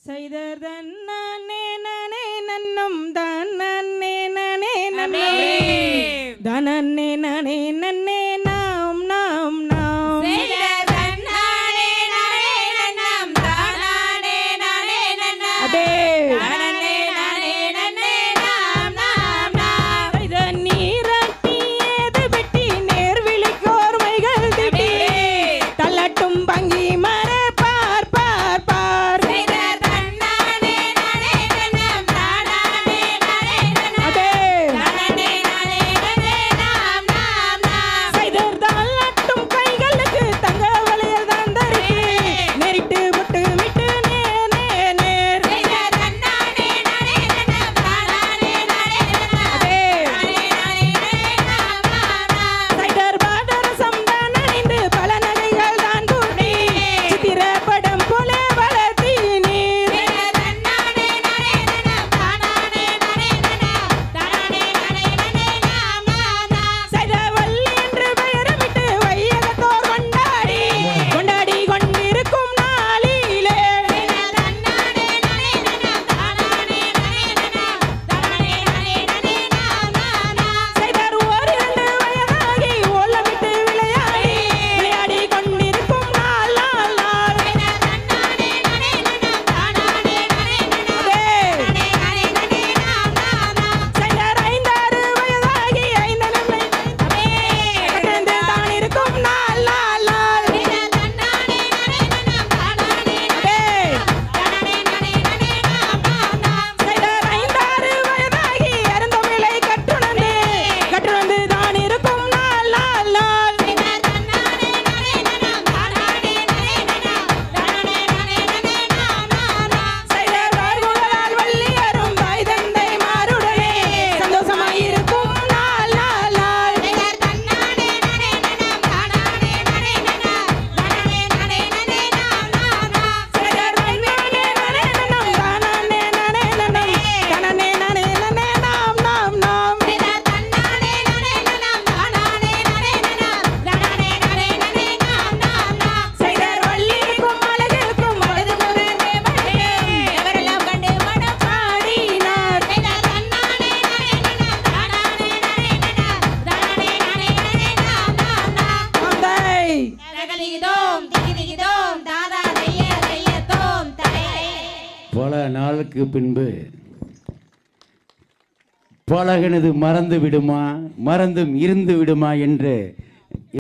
செய்தர் தன்னே நனே நன்னம் தன்னே நனே நன்னே தனன்னே நனே நன்னே நாம் நாம் நாம் செய்தர் தன்னே நனே நன்னம் தனனே நனே நன்னா அதே தனனே நனே நன்னே நாம் நாம் நாம் செய்த நீரட்டி ஏது பெட்டி நேர்விழி கோர்மைகள் திட்டி தள்ளட்டும் பங்கி மர பார் பார் பார் செய்தர் தன்னே நனே நன்னம் தனனே நனே நன்னா அதே தனனே நனே நன்னே நாம் நாம் நாம் செய்தர் தாளட்டும் கைகளுக்கு தங்க வளையல் தான் தரித்து நெரிட்டு விட்டு விட்டு நேர் நேர் நேர் செய்தர் தன்னே நனே நன்னம் தனனே நனே நன்னா அதே தனனே நனே நாம் நாம் நாம் சைடர் பாதரசம் தான் அணிந்து பல நகைகள் தான் பூட்டி சித்திர படம் போல வளர்த்தி நீர் செய்தர் தன்னே நனே நன்னம் தனனே நனே நன்னா தனனே நனே நன்னே நாம் நாம் நாம் செய்த வள்ளி என்று பெயரமிட்டு வையகத்தோர் கொண்டாடி கொண்டாடி கொண்டிருக்கும் நாளிலே செய்தர் தன்னே நனே நன்னம் தனனே நனே நன்னா தனனே நனே நன்னே நாம் நாம் நாம் செய்தார் ஓரிரண்டு வயதாகி ஓலமிட்டு விளையாடி விளையாடி கொண்டிருக்கும் நாள் நாள் நாள் செய்தர் தன்னே நனே நன்னம் தனனே நனே நன்னா அதே தனனே நனே நன்னே நாம் நாம் நாம் செய்தார் ஐந்தாறு வயதாகி ஐந்தனமை கடந்து தான் இருக்கும் நாள் நாள் நாள் செய்தர் தன்னே நனே நன்னம் தனனே அதே தனனே நனே நன்னே நாம் நாம் நாம் செய்தார் ஐந்தாறு வயதாகி அருந்தமிழை கற்றுணர்ந்து தான் இருக்கும் நாள் நாள் நாள் செய்தர் தன்னே நனே நன்னம் தனனே நனே நன்னா தனனே நனே நன்னே நாம் நாம் நாம் செய்தார் வார்குழலால் வள்ளியரும் தாய் தந்தை மாருடனே சந்தோஷமாயிருக்கும் நாள் நாள் நாள் செய்தர் தன்னே நனே நன்னம் தனனே நனே நன்னா தனனே நனே நன்னே நாம் நாம் நாம் செய்தார் நன்னே நனே நனம் தானே நனே நனம் தனனே நனே நனே நாம் நாம் நாம் செய்தர் தன்னே நனே நன்னம் தனனே நனே நன்னா தனனே நனே நன்னே நாம் நாம் நாம் செய்தார் வள்ளிக்கும் அழகுக்கும் வலது முருகே எவரெல்லாம் கண்டு மனம் பாடினார் செய்தர் தன்னே நனே நன்னம் தனனே நனே நன்னா தனனே நனே நன்னே நாம் நாம் நாம் தந்தை தகதிகிதோம் திகிதிகிதோம் தாதா செய்ய செய்யத்தோம் தலை பல நாளுக்கு பின்பு பழகினது மறந்து விடுமா மறந்தும் இருந்து விடுமா என்று